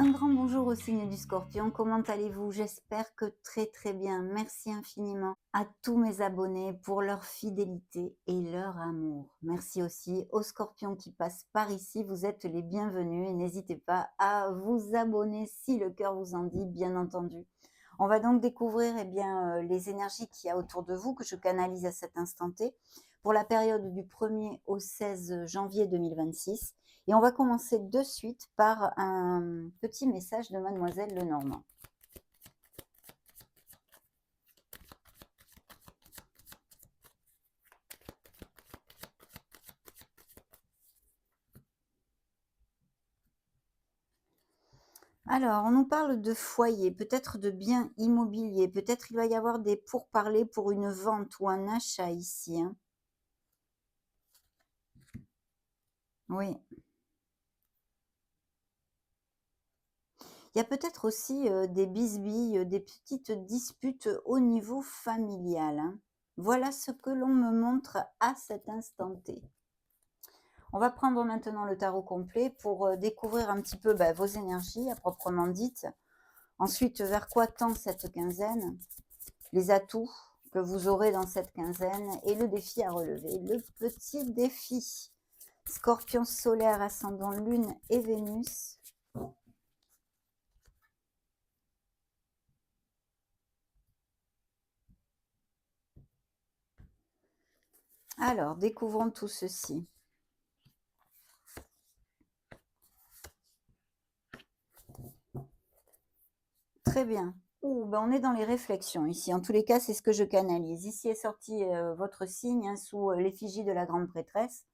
Un grand bonjour au signe du Scorpion, comment allez-vous? J'espère que très très bien. Merci infiniment à tous mes abonnés pour leur fidélité et leur amour. Merci aussi aux Scorpions qui passent par ici, vous êtes les bienvenus et n'hésitez pas à vous abonner si le cœur vous en dit, bien entendu. On va donc découvrir les énergies qu'il y a autour de vous, que je canalise à cet instant T, pour la période du 1er au 16 janvier 2026. Et on va commencer de suite par un petit message de Mademoiselle Lenormand. Alors, on nous parle de foyer, peut-être de biens immobiliers, peut-être il va y avoir des pourparlers pour une vente ou un achat ici, hein. Oui. Il y a peut-être aussi des bisbilles, des petites disputes au niveau familial, hein. Voilà ce que l'on me montre à cet instant T. On va prendre maintenant le tarot complet pour découvrir un petit peu vos énergies à proprement dites. Ensuite, vers quoi tend cette quinzaine, les atouts que vous aurez dans cette quinzaine et le défi à relever. Le petit défi. Scorpion solaire, ascendant Lune et Vénus. Alors, découvrons tout ceci. Très bien. Ouh, on est dans les réflexions ici. En tous les cas, c'est ce que je canalise. Ici est sorti votre signe, hein, sous l'effigie de la grande prêtresse.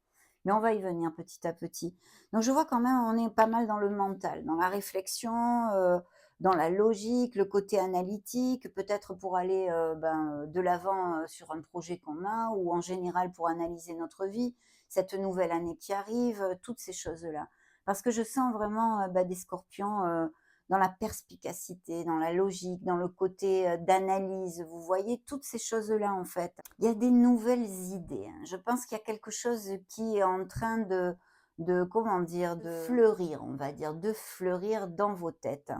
Mais on va y venir petit à petit. Donc je vois quand même, on est pas mal dans le mental, dans la réflexion, dans la logique, le côté analytique, peut-être pour aller de l'avant sur un projet qu'on a, ou en général pour analyser notre vie, cette nouvelle année qui arrive, toutes ces choses-là. Parce que je sens vraiment des scorpions dans la perspicacité, dans la logique, dans le côté d'analyse. Vous voyez, toutes ces choses-là, en fait. Il y a des nouvelles idées, hein. Je pense qu'il y a quelque chose qui est en train comment dire, de fleurir, on va dire, de fleurir dans vos têtes.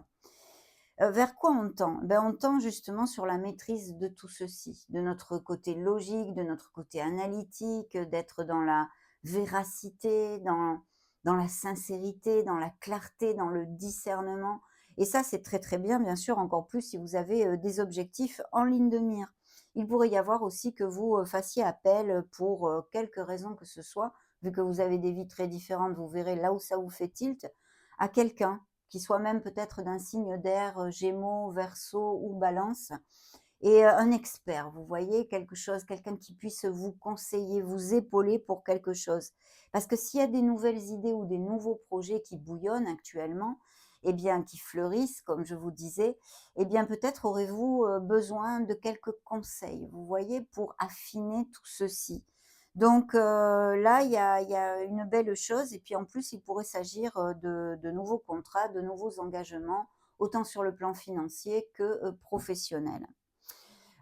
Vers quoi on tend? On tend justement sur la maîtrise de tout ceci, de notre côté logique, de notre côté analytique, d'être dans la véracité, dans la sincérité, dans la clarté, dans le discernement. Et ça, c'est très, très bien sûr, encore plus si vous avez, des objectifs en ligne de mire. Il pourrait y avoir aussi que vous, fassiez appel, pour, quelque raison que ce soit, vu que vous avez des vies très différentes, vous verrez là où ça vous fait tilt, à quelqu'un qui soit même peut-être d'un signe d'air, Gémeaux, Verseau ou Balance, et un expert, vous voyez? Quelque chose, quelqu'un qui puisse vous conseiller, vous épauler pour quelque chose. Parce que s'il y a des nouvelles idées ou des nouveaux projets qui bouillonnent actuellement, eh bien, qui fleurissent, comme je vous disais, eh bien, peut-être aurez-vous, besoin de quelques conseils, vous voyez? Pour affiner tout ceci. Donc là, il y a une belle chose et puis en plus, il pourrait s'agir, de nouveaux contrats, de nouveaux engagements, autant sur le plan financier que, professionnel.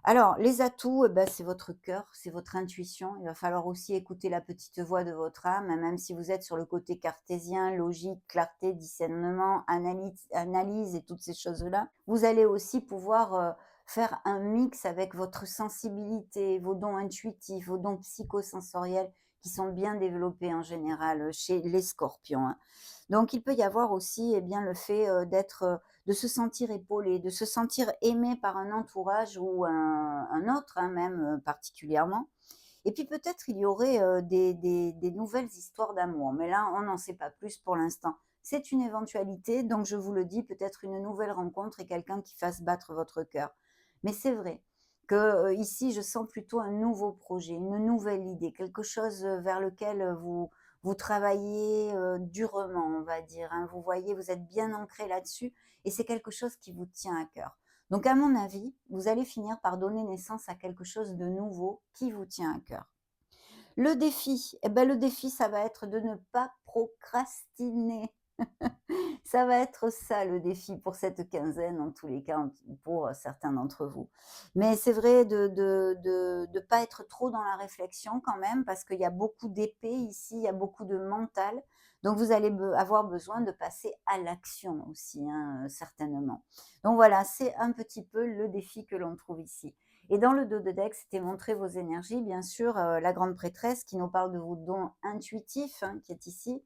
Alors, les atouts, c'est votre cœur, c'est votre intuition. Il va falloir aussi écouter la petite voix de votre âme, même si vous êtes sur le côté cartésien, logique, clarté, discernement, analyse et toutes ces choses-là. Vous allez aussi pouvoir faire un mix avec votre sensibilité, vos dons intuitifs, vos dons psychosensoriels qui sont bien développés en général chez les scorpions, hein. Donc, il peut y avoir aussi le fait de se sentir épaulé, de se sentir aimé par un entourage ou un autre, hein, même particulièrement. Et puis peut-être il y aurait des nouvelles histoires d'amour, mais là on n'en sait pas plus pour l'instant. C'est une éventualité, donc je vous le dis, peut-être une nouvelle rencontre et quelqu'un qui fasse battre votre cœur. Mais c'est vrai que ici je sens plutôt un nouveau projet, une nouvelle idée, quelque chose vers lequel vous travaillez durement, on va dire, hein. Vous voyez, vous êtes bien ancré là-dessus et c'est quelque chose qui vous tient à cœur. Donc à mon avis, vous allez finir par donner naissance à quelque chose de nouveau qui vous tient à cœur. Le défi, le défi, ça va être de ne pas procrastiner. Ça va être ça le défi pour cette quinzaine, en tous les cas, pour certains d'entre vous. Mais c'est vrai de pas être trop dans la réflexion quand même, parce qu'il y a beaucoup d'épée ici, il y a beaucoup de mental. Donc vous allez avoir besoin de passer à l'action aussi, hein, certainement. Donc voilà, c'est un petit peu le défi que l'on trouve ici. Et dans le dos de deck, c'était montrer vos énergies, bien sûr, la grande prêtresse qui nous parle de vos dons intuitifs, hein, qui est ici,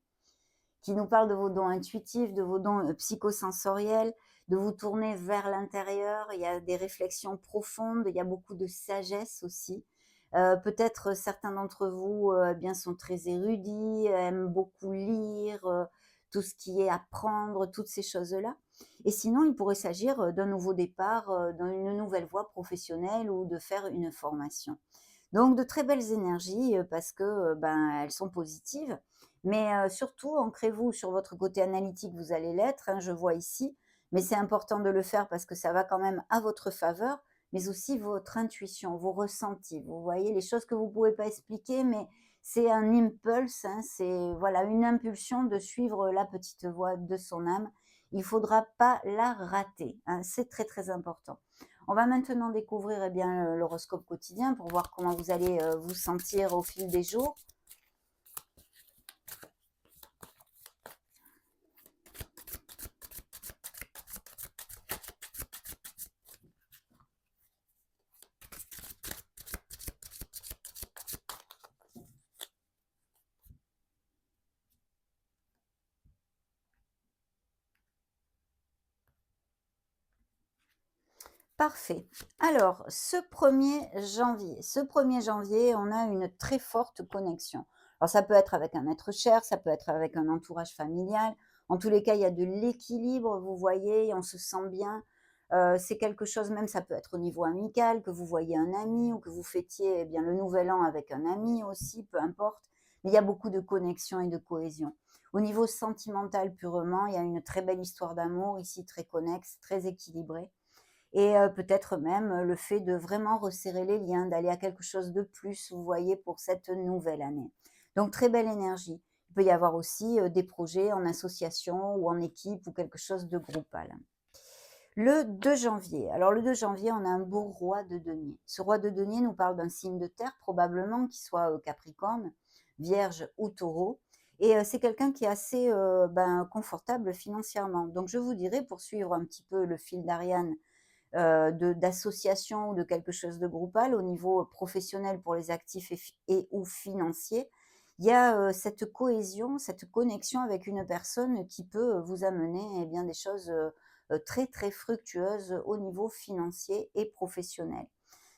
qui nous parle de vos dons intuitifs, de vos dons psychosensoriels, de vous tourner vers l'intérieur. Il y a des réflexions profondes, il y a beaucoup de sagesse aussi. Peut-être certains d'entre vous eh bien, sont très érudits, aiment beaucoup lire, tout ce qui est apprendre, toutes ces choses-là. Et sinon, il pourrait s'agir d'un nouveau départ, dans une nouvelle voie professionnelle ou de faire une formation. Donc de très belles énergies, parce que, ben, elles sont positives, mais surtout ancrez-vous sur votre côté analytique, vous allez l'être, hein, je vois ici, mais c'est important de le faire parce que ça va quand même à votre faveur, mais aussi votre intuition, vos ressentis. Vous voyez, les choses que vous ne pouvez pas expliquer, mais c'est un impulse, hein, c'est voilà, une impulsion de suivre la petite voix de son âme. Il ne faudra pas la rater, hein, c'est très, très important. On va maintenant découvrir, eh bien, l'horoscope quotidien pour voir comment vous allez, vous sentir au fil des jours. Parfait. Alors, ce 1er janvier, on a une très forte connexion. Alors, ça peut être avec un être cher, ça peut être avec un entourage familial. En tous les cas, il y a de l'équilibre, vous voyez, on se sent bien. C'est quelque chose, même ça peut être au niveau amical, que vous voyez un ami ou que vous fêtiez eh bien, le nouvel an avec un ami aussi, peu importe. Mais il y a beaucoup de connexion et de cohésion. Au niveau sentimental purement, il y a une très belle histoire d'amour ici, très connexe, très équilibrée. Et peut-être même, le fait de vraiment resserrer les liens, d'aller à quelque chose de plus, vous voyez, pour cette nouvelle année. Donc très belle énergie. Il peut y avoir aussi, des projets en association ou en équipe ou quelque chose de groupal. Le 2 janvier, alors le 2 janvier, on a un beau roi de denier. Ce roi de denier nous parle d'un signe de terre probablement qui soit, Capricorne, Vierge ou Taureau et c'est quelqu'un qui est assez, ben, confortable financièrement. Donc je vous dirais, pour suivre un petit peu le fil d'Ariane d'association ou de quelque chose de groupal au niveau professionnel pour les actifs et ou financiers, il y a cette cohésion, cette connexion avec une personne qui peut vous amener eh bien, des choses très très fructueuses au niveau financier et professionnel.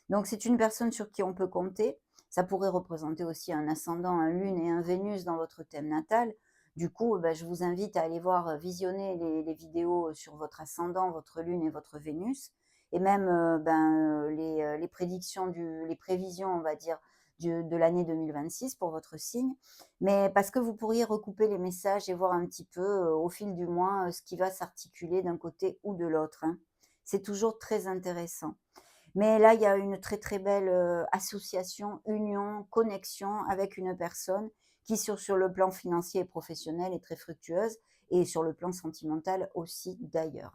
Donc c'est une personne sur qui on peut compter. Ça pourrait représenter aussi un ascendant, un lune et un Vénus dans votre thème natal. Du coup, bah, je vous invite à aller voir, visionner les vidéos sur votre ascendant, votre lune et votre Vénus et même, ben, les prédictions les prévisions, on va dire, de l'année 2026 pour votre signe. Mais parce que vous pourriez recouper les messages et voir un petit peu, au fil du mois, ce qui va s'articuler d'un côté ou de l'autre, hein. C'est toujours très intéressant. Mais là, il y a une très, très belle, association, union, connexion avec une personne qui sur le plan financier et professionnel est très fructueuse et sur le plan sentimental aussi d'ailleurs.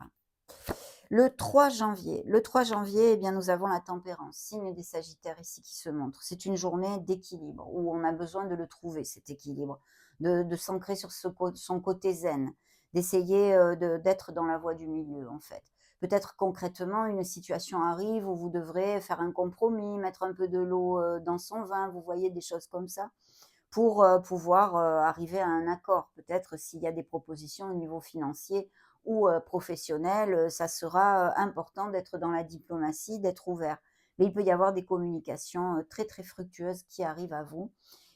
Le 3 janvier, eh bien, nous avons la tempérance, signe des Sagittaires ici qui se montre. C'est une journée d'équilibre où on a besoin de le trouver, cet équilibre, de s'ancrer sur son côté zen, d'essayer d'être dans la voie du milieu en fait. Peut-être concrètement, une situation arrive où vous devrez faire un compromis, mettre un peu de l'eau dans son vin, vous voyez des choses comme ça, pour pouvoir arriver à un accord. Peut-être s'il y a des propositions au niveau financier ou professionnel, ça sera important d'être dans la diplomatie, d'être ouvert. Mais il peut y avoir des communications très très fructueuses qui arrivent à vous.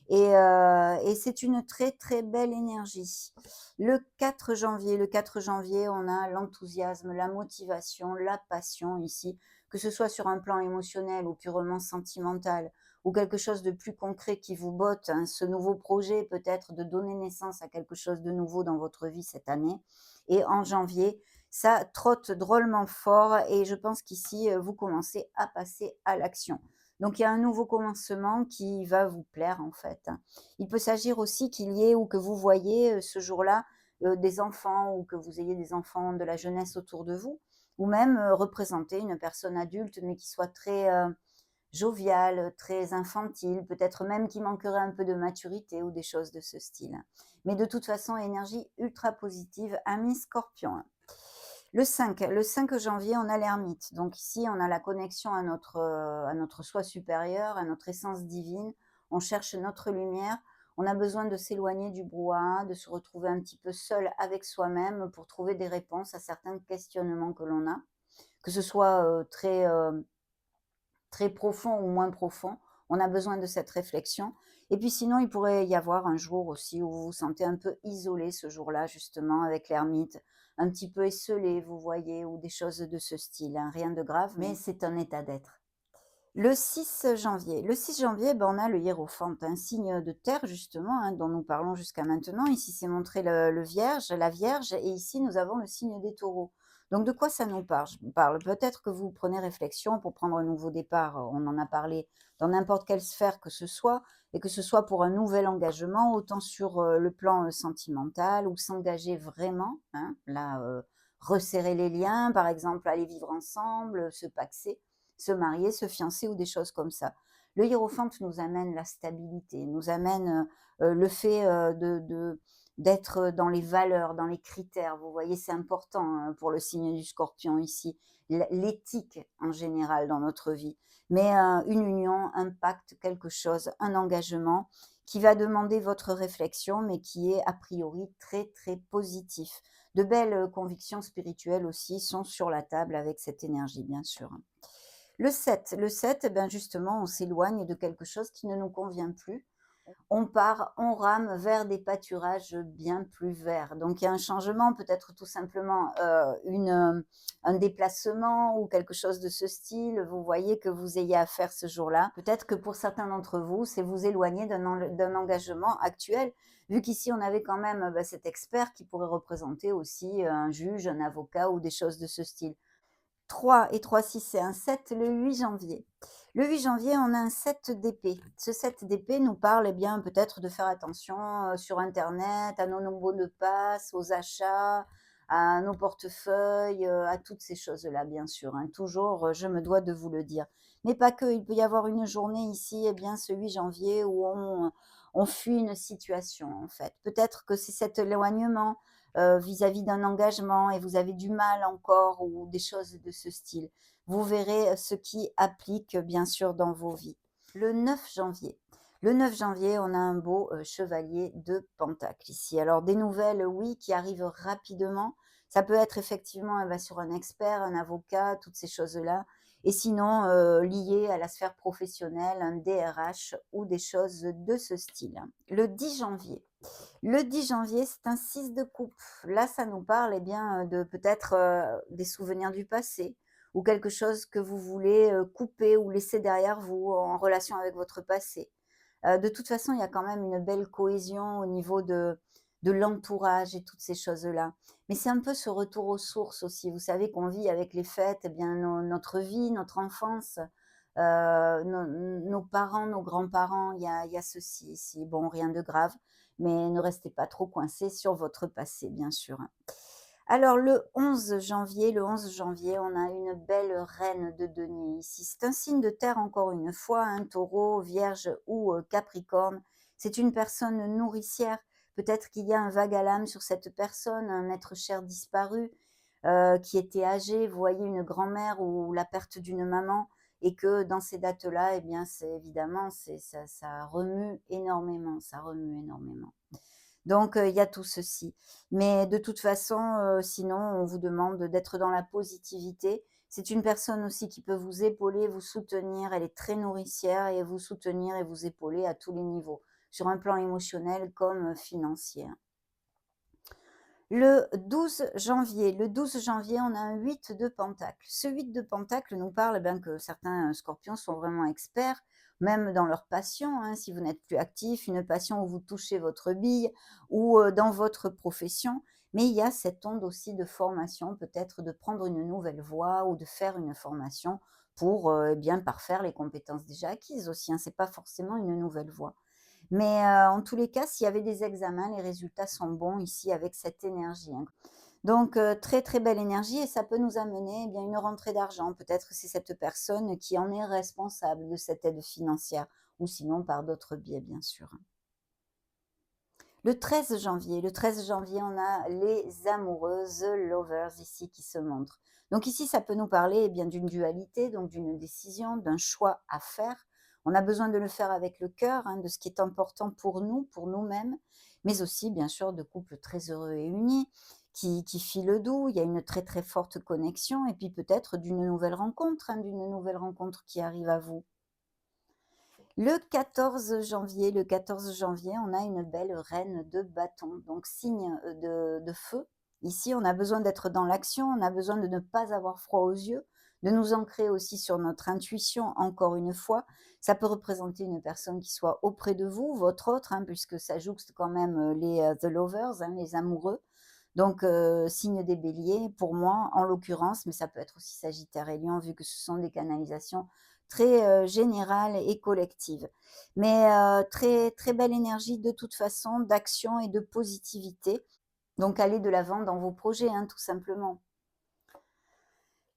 Et c'est une très très belle énergie. Le 4 janvier, on a l'enthousiasme, la motivation, la passion ici, que ce soit sur un plan émotionnel ou purement sentimental, ou quelque chose de plus concret qui vous botte, hein, ce nouveau projet peut-être de donner naissance à quelque chose de nouveau dans votre vie cette année. Et en janvier, ça trotte drôlement fort et je pense qu'ici, vous commencez à passer à l'action. Donc il y a un nouveau commencement qui va vous plaire en fait. Il peut s'agir aussi qu'il y ait ou que vous voyez, ce jour-là, des enfants ou que vous ayez des enfants, de la jeunesse autour de vous ou même, représenter une personne adulte mais qui soit très, joviale, très infantile, peut-être même qui manquerait un peu de maturité ou des choses de ce style. Mais de toute façon, énergie ultra positive, ami Scorpion, hein. Le 5 janvier, on a l'ermite. Donc ici, on a la connexion à notre soi supérieur, à notre essence divine. On cherche notre lumière. On a besoin de s'éloigner du brouhaha, de se retrouver un petit peu seul avec soi-même pour trouver des réponses à certains questionnements que l'on a, que ce soit très profond ou moins profond. On a besoin de cette réflexion. Et puis sinon, il pourrait y avoir un jour aussi où vous vous sentez un peu isolé ce jour-là, justement, avec l'ermite, un petit peu esselé, vous voyez, ou des choses de ce style, hein. Rien de grave, mais c'est un état d'être. Le 6 janvier. Le 6 janvier, ben, on a le hiérophante, un signe de terre justement, hein, dont nous parlons jusqu'à maintenant. Ici, c'est montré le vierge, la vierge, et ici, nous avons le signe des taureaux. Donc, de quoi ça nous parle? Peut-être que vous prenez réflexion pour prendre un nouveau départ. On en a parlé dans n'importe quelle sphère que ce soit, et que ce soit pour un nouvel engagement, autant sur le plan sentimental, ou s'engager vraiment, hein, là, resserrer les liens, par exemple, aller vivre ensemble, se paxer, se marier, se fiancer ou des choses comme ça. Le hiérophante nous amène la stabilité, nous amène le fait d'être dans les valeurs, dans les critères. Vous voyez, c'est important, hein, pour le signe du scorpion ici, l'éthique en général dans notre vie. Mais une union, un pacte, quelque chose, un engagement qui va demander votre réflexion, mais qui est a priori très très positif. De belles convictions spirituelles aussi sont sur la table avec cette énergie, bien sûr. Le 7, eh ben, justement, on s'éloigne de quelque chose qui ne nous convient plus. On part, on rame vers des pâturages bien plus verts. Donc il y a un changement, peut-être tout simplement, un déplacement ou quelque chose de ce style, vous voyez, que vous ayez à faire ce jour-là. Peut-être que pour certains d'entre vous, c'est vous éloigner d'un engagement actuel, vu qu'ici on avait quand même, bah, cet expert qui pourrait représenter aussi, un juge, un avocat ou des choses de ce style. 3 et 3, 6 c'est un 7 le 8 janvier. Le 8 janvier, on a un 7 d'épée. Ce 7 d'épée nous parle, eh bien, peut-être de faire attention, sur internet, à nos mots de passe, aux achats, à nos portefeuilles, à toutes ces choses-là, bien sûr, hein. Toujours, je me dois de vous le dire. Mais pas que, il peut y avoir une journée ici, eh bien, ce 8 janvier où on fuit une situation, en fait. Peut-être que c'est cet éloignement, vis-à-vis d'un engagement, et vous avez du mal encore, ou des choses de ce style. Vous verrez ce qui applique bien sûr dans vos vies. Le 9 janvier. Le 9 janvier, on a un beau chevalier de Pentacle ici. Alors des nouvelles, oui, qui arrivent rapidement. Ça peut être effectivement sur un expert, un avocat, toutes ces choses-là. Et sinon, lié à la sphère professionnelle, un DRH ou des choses de ce style. Le 10 janvier. Le 10 janvier, c'est un 6 de coupe. Là, ça nous parle, eh bien, de peut-être, des souvenirs du passé, ou quelque chose que vous voulez, couper ou laisser derrière vous en relation avec votre passé. De toute façon, il y a quand même une belle cohésion au niveau de l'entourage et toutes ces choses-là. Mais c'est un peu ce retour aux sources aussi. Vous savez qu'on vit avec les fêtes, eh bien, notre vie, notre enfance, nos parents, nos grands-parents, il y a ceci ici. Bon, rien de grave, mais ne restez pas trop coincés sur votre passé, bien sûr, hein. Alors le 11 janvier, on a une belle reine de denier ici. C'est un signe de terre encore une fois, un taureau, vierge ou capricorne. C'est une personne nourricière. Peut-être qu'il y a un vague à l'âme sur cette personne, un être cher disparu, qui était âgé, vous voyez, une grand-mère ou la perte d'une maman, et que dans ces dates-là, eh bien, c'est évidemment, ça remue énormément, ça remue énormément. Donc, il y a tout ceci. Mais de toute façon, sinon, on vous demande d'être dans la positivité. C'est une personne aussi qui peut vous épauler, vous soutenir. Elle est très nourricière, et vous soutenir et vous épauler à tous les niveaux, sur un plan émotionnel comme financier. Le 12 janvier, on a un 8 de pentacle. Ce 8 de pentacle nous parle, ben, que certains scorpions sont vraiment experts, même dans leur passion, hein, si vous n'êtes plus actif, une passion où vous touchez votre bille, ou dans votre profession. Mais il y a cette onde aussi de formation, peut-être de prendre une nouvelle voie ou de faire une formation pour eh bien parfaire les compétences déjà acquises aussi, hein. C'est pas forcément une nouvelle voie. Mais en tous les cas, s'il y avait des examens, les résultats sont bons ici avec cette énergie, hein. Donc très, très belle énergie, et ça peut nous amener, eh bien, une rentrée d'argent. Peut-être que c'est cette personne qui en est responsable de cette aide financière, ou sinon par d'autres biais, bien sûr. Le 13 janvier, on a les amoureux, the lovers ici qui se montrent. Donc ici, ça peut nous parler eh bien d'une dualité, donc d'une décision, d'un choix à faire. On a besoin de le faire avec le cœur, hein, de ce qui est important pour nous, pour nous-mêmes, mais aussi bien sûr de couples très heureux et unis qui filent doux. Il y a une très très forte connexion et puis peut-être d'une nouvelle rencontre, hein, d'une nouvelle rencontre qui arrive à vous. Le 14 janvier, on a une belle reine de bâton, donc signe de feu. Ici, on a besoin d'être dans l'action, on a besoin de ne pas avoir froid aux yeux, de nous ancrer aussi sur notre intuition, encore une fois. Ça peut représenter une personne qui soit auprès de vous, votre autre, hein, puisque ça jouxte quand même les The Lovers, hein, les amoureux. Donc, signe des béliers, pour moi, en l'occurrence, mais ça peut être aussi Sagittaire et Lion, vu que ce sont des canalisations très générales et collectives. Mais très, très belle énergie de toute façon, d'action et de positivité. Donc, allez de l'avant dans vos projets, hein, tout simplement.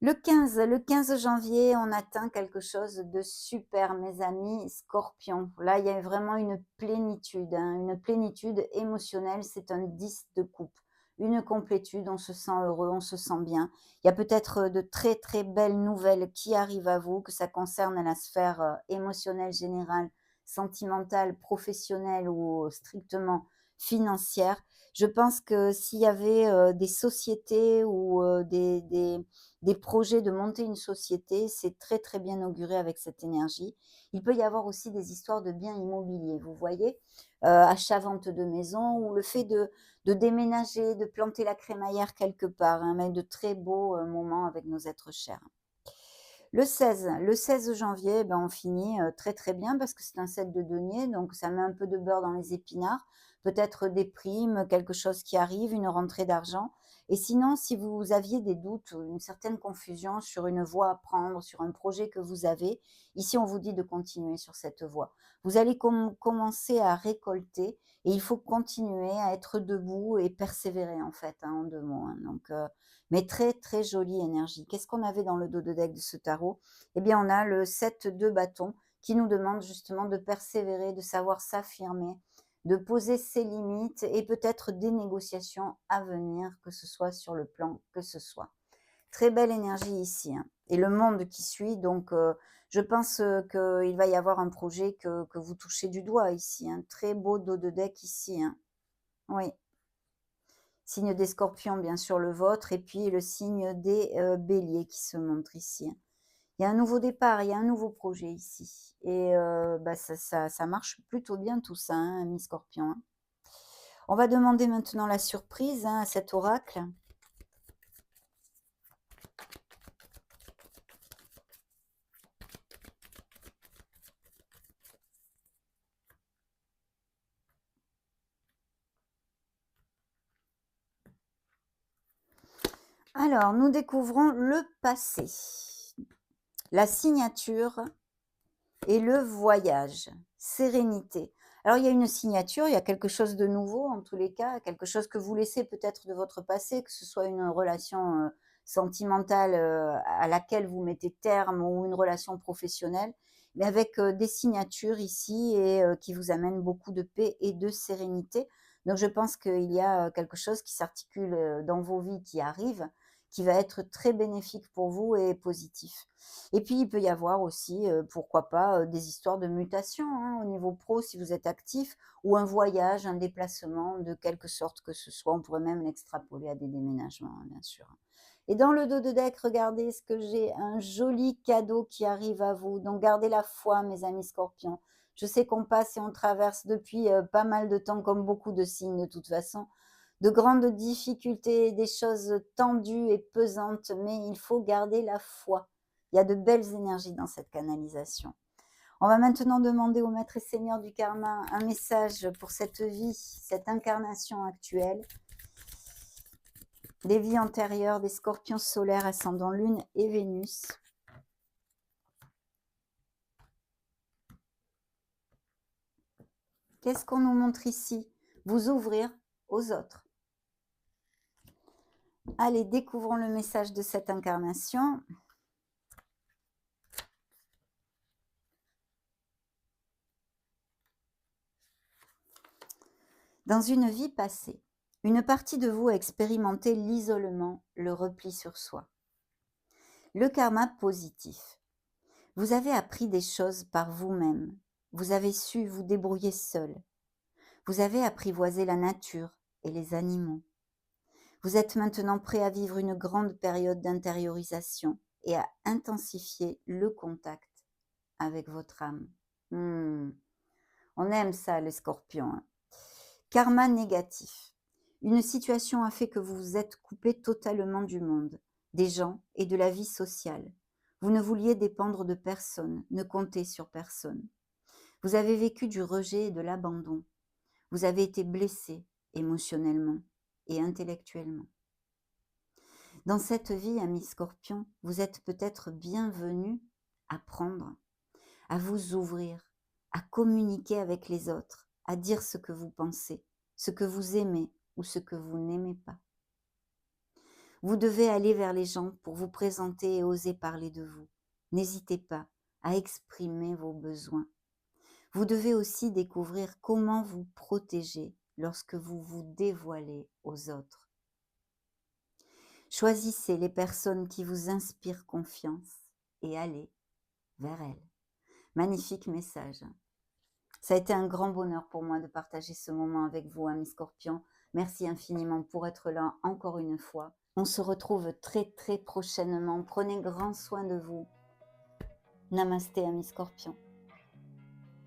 Le 15 janvier, on atteint quelque chose de super, mes amis Scorpions. Là, il y a vraiment une plénitude, hein, une plénitude émotionnelle. C'est un 10 de coupe, une complétude. On se sent heureux, on se sent bien. Il y a peut-être de très, très belles nouvelles qui arrivent à vous, que ça concerne la sphère émotionnelle générale, sentimentale, professionnelle ou strictement financière. Je pense que s'il y avait des sociétés ou des projets de monter une société, c'est très, très bien auguré avec cette énergie. Il peut y avoir aussi des histoires de biens immobiliers, vous voyez? Achat-vente de maison ou le fait de déménager, de planter la crémaillère quelque part, hein, mais de très beaux, moments avec nos êtres chers. Le 16 janvier, ben, on finit, très, très bien parce que c'est un 7 de denier, donc ça met un peu de beurre dans les épinards. Peut-être des primes, quelque chose qui arrive, une rentrée d'argent et sinon, si vous aviez des doutes ou une certaine confusion sur une voie à prendre, sur un projet que vous avez, ici, on vous dit de continuer sur cette voie. Vous allez commencer à récolter et il faut continuer à être debout et persévérer en fait, hein, en 2 mots, hein, donc mais très, très jolie énergie. Qu'est-ce qu'on avait dans le dos de deck de ce tarot? Eh bien, on a le 7 de bâton qui nous demande justement de persévérer, de savoir s'affirmer, de poser ses limites et peut-être des négociations à venir, que ce soit sur le plan que ce soit. Très belle énergie ici, hein, et le monde qui suit donc je pense, qu'il va y avoir un projet que vous touchez du doigt ici, hein. Très beau dos de deck ici, hein. Oui. Signe des Scorpions, bien sûr, le vôtre et puis le signe des, Béliers qui se montre ici, hein. Il y a un nouveau départ, il y a un nouveau projet ici et bah, ça marche plutôt bien tout ça, hein, amis Scorpions, hein. On va demander maintenant la surprise, hein, à cet oracle. Alors, nous découvrons le passé, la signature et le voyage, sérénité. Alors, il y a une signature, il y a quelque chose de nouveau en tous les cas, quelque chose que vous laissez peut-être de votre passé, que ce soit une relation sentimentale à laquelle vous mettez terme ou une relation professionnelle, mais avec des signatures ici et qui vous amènent beaucoup de paix et de sérénité. Donc, je pense qu'il y a quelque chose qui s'articule dans vos vies qui arrive, qui va être très bénéfique pour vous et positif. Et puis, il peut y avoir aussi, pourquoi pas, des histoires de mutation, hein, au niveau pro si vous êtes actif ou un voyage, un déplacement de quelque sorte que ce soit. On pourrait même l'extrapoler à des déménagements, hein, bien sûr. Et dans le dos de deck, regardez ce que j'ai, un joli cadeau qui arrive à vous. Donc gardez la foi, mes amis Scorpions. Je sais qu'on passe et on traverse depuis, pas mal de temps, comme beaucoup de signes de toute façon, de grandes difficultés, des choses tendues et pesantes, mais il faut garder la foi. Il y a de belles énergies dans cette canalisation. On va maintenant demander au maître et seigneur du karma un message pour cette vie, cette incarnation actuelle, des vies antérieures, des scorpions solaires, ascendant Lune et Vénus. Qu'est-ce qu'on nous montre ici? Vous ouvrir aux autres. Allez, découvrons le message de cette incarnation. Dans une vie passée, une partie de vous a expérimenté l'isolement, le repli sur soi. Le karma positif. Vous avez appris des choses par vous-même. Vous avez su vous débrouiller seul. Vous avez apprivoisé la nature et les animaux. Vous êtes maintenant prêt à vivre une grande période d'intériorisation et à intensifier le contact avec votre âme. On aime ça, les scorpions. Hein. Karma négatif. Une situation a fait que vous vous êtes coupé totalement du monde, des gens et de la vie sociale. Vous ne vouliez dépendre de personne, ne compter sur personne. Vous avez vécu du rejet et de l'abandon. Vous avez été blessé émotionnellement et intellectuellement. Dans cette vie, ami Scorpion, vous êtes peut-être bienvenu à apprendre, à vous ouvrir, à communiquer avec les autres, à dire ce que vous pensez, ce que vous aimez ou ce que vous n'aimez pas. Vous devez aller vers les gens pour vous présenter et oser parler de vous. N'hésitez pas à exprimer vos besoins. Vous devez aussi découvrir comment vous protéger lorsque vous vous dévoilez aux autres. Choisissez les personnes qui vous inspirent confiance et allez vers elles. Magnifique message. Ça a été un grand bonheur pour moi de partager ce moment avec vous, amis Scorpions. Merci infiniment pour être là encore une fois. On se retrouve très très prochainement. Prenez grand soin de vous. Namasté, amis Scorpions.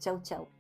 Ciao, ciao.